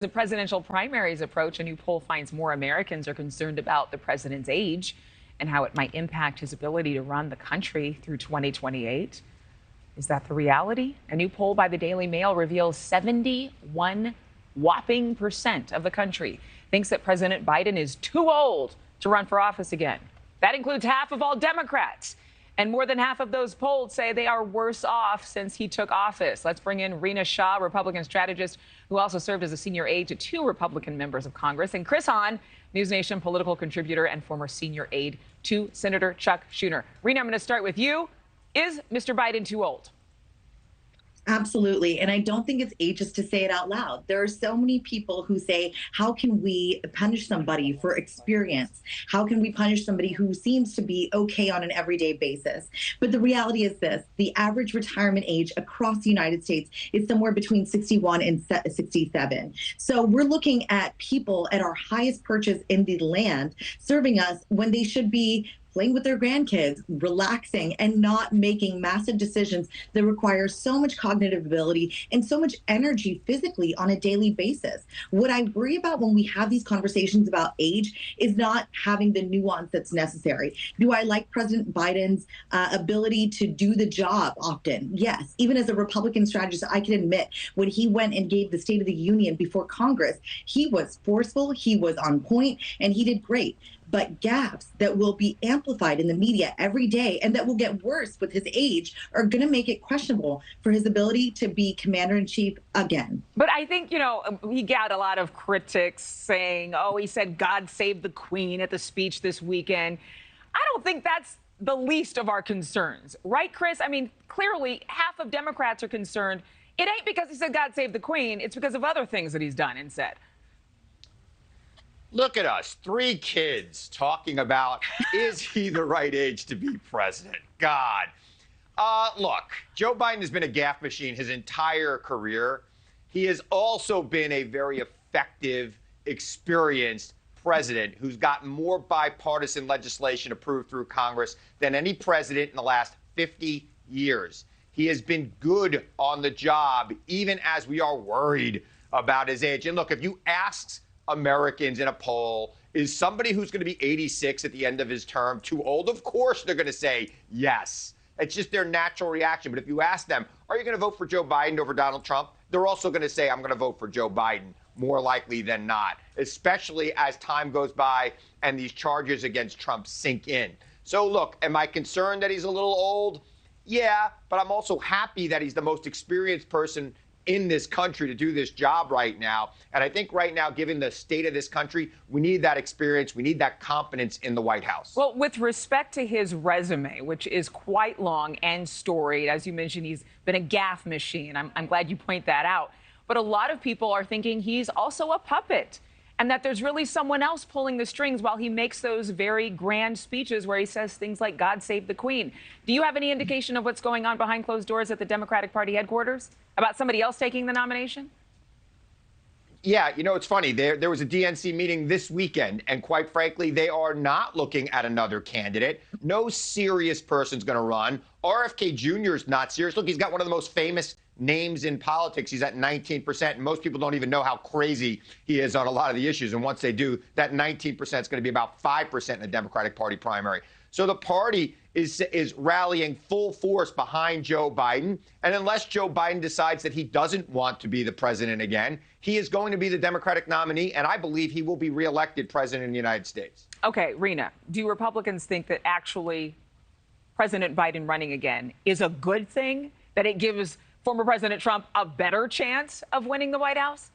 The presidential primaries approach, a new poll finds more Americans are concerned about the president's age and how it might impact his ability to run the country through 2028. Is that the reality? A new poll by the Daily Mail reveals 71 whopping percent of the country thinks that President Biden is too old to run for office again. That includes half of all Democrats. And more than half of those polled say they are worse off since he took office. Let's bring in Rina Shah, Republican strategist, who also served as a senior aide to two Republican members of Congress, and Chris Hahn, NewsNation political contributor and former senior aide to Senator Chuck Schumer. Rina, I'm going to start with you. Is Mr. Biden too old? Absolutely. And I don't think it's ageist to say it out loud. There are so many people who say, how can we punish somebody for experience? How can we punish somebody who seems to be okay on an everyday basis? But the reality is this: the average retirement age across the United States is somewhere between 61 and 67. So we're looking at people at our highest perches in the land serving us when they should be playing with their grandkids, relaxing, and not making massive decisions that require so much cognitive ability and so much energy physically on a daily basis. What I worry about when we have these conversations about age is not having the nuance that's necessary. Do I like President Biden's ability to do the job often? Yes. Even as a Republican strategist, I can admit when he went and gave the State of the Union before Congress, he was forceful, he was on point, and he did great. But gaps that will be amplified in the media every day and that will get worse with his age are going to make it questionable for his ability to be commander in chief again. But I think, he got a lot of critics saying, oh, he said God save the Queen at the speech this weekend. I don't think that's the least of our concerns. Right, Chris? I mean, clearly half of Democrats are concerned. It ain't because he said God save the Queen. It's because of other things that he's done and said. Look at us, three kids talking about, is he the right age to be president? God. Look, Joe Biden has been a gaffe machine his entire career. He has also been a very effective, experienced president who's gotten more bipartisan legislation approved through Congress than any president in the last 50 years. He has been good on the job, even as we are worried about his age. And look, if you ask Americans in a poll, is somebody who's going to be 86 at the end of his term too old? Of course they're going to say yes. It's just their natural reaction. But if you ask them, are you going to vote for Joe Biden over Donald Trump? They're also going to say, I'm going to vote for Joe Biden, more likely than not, especially as time goes by and these charges against Trump sink in. So look, am I concerned that he's a little old? Yeah, but I'm also happy that he's the most experienced person in this country to do this job right now. And I think right now, given the state of this country, we need that experience. We need that confidence in the White House. Well, with respect to his resume, which is quite long and storied, as you mentioned, he's been a gaffe machine. I'm glad you point that out. But a lot of people are thinking he's also a puppet and that there's really someone else pulling the strings while he makes those very grand speeches where he says things like God save the Queen. Do you have any indication of what's going on behind closed doors at the Democratic Party headquarters about somebody else taking the nomination? Yeah, it's funny. There was a DNC meeting this weekend, and quite frankly, they are not looking at another candidate. No serious person's going to run. RFK Jr. is not serious. Look, he's got one of the most famous names in politics. He's at 19%, and most people don't even know how crazy he is on a lot of the issues. And once they do, that 19% is going to be about 5% in the Democratic Party primary. So the party is rallying full force behind Joe Biden. And unless Joe Biden decides that he doesn't want to be the president again, he is going to be the Democratic nominee. And I believe he will be reelected president of the United States. OK, Rina, do Republicans think that actually President Biden running again is a good thing, that it gives former President Trump a better chance of winning the White House?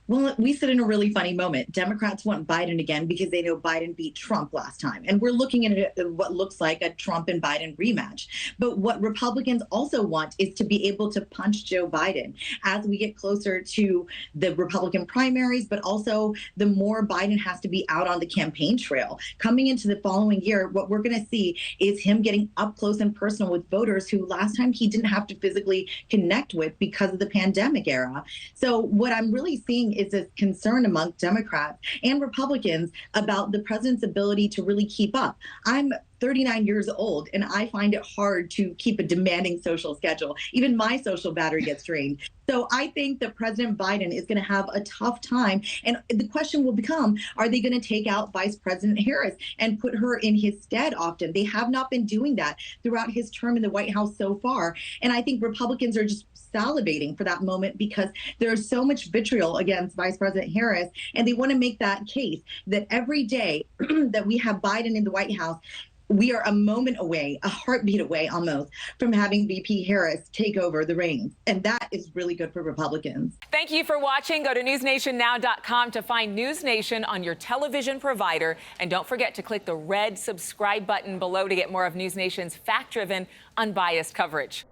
Well, we sit in a really funny moment. Democrats want Biden again because they know Biden beat Trump last time. And we're looking at what looks like a Trump and Biden rematch. But what Republicans also want is to be able to punch Joe Biden as we get closer to the Republican primaries, but also the more Biden has to be out on the campaign trail. Coming into the following year, what we're going to see is him getting up close and personal with voters who last time he didn't have to physically connect with because of the pandemic era. So what I'm really seeing is a concern among Democrats and Republicans about the president's ability to really keep up. I'm 39 years old, and I find it hard to keep a demanding social schedule. Even my social battery gets drained. So I think that President Biden is going to have a tough time. And the question will become, are they going to take out Vice President Harris and put her in his stead often? They have not been doing that throughout his term in the White House so far. And I think Republicans are just salivating for that moment because there's so much vitriol against Vice President Harris. And they want to make that case that every day that we have Biden in the White House, we are a moment away, a heartbeat away almost, from having VP Harris take over the reins. And that is really good for Republicans. Thank you for watching. Go to newsnationnow.com to find NewsNation on your television provider. And don't forget to click the red subscribe button below to get more of NewsNation's fact-driven, unbiased coverage.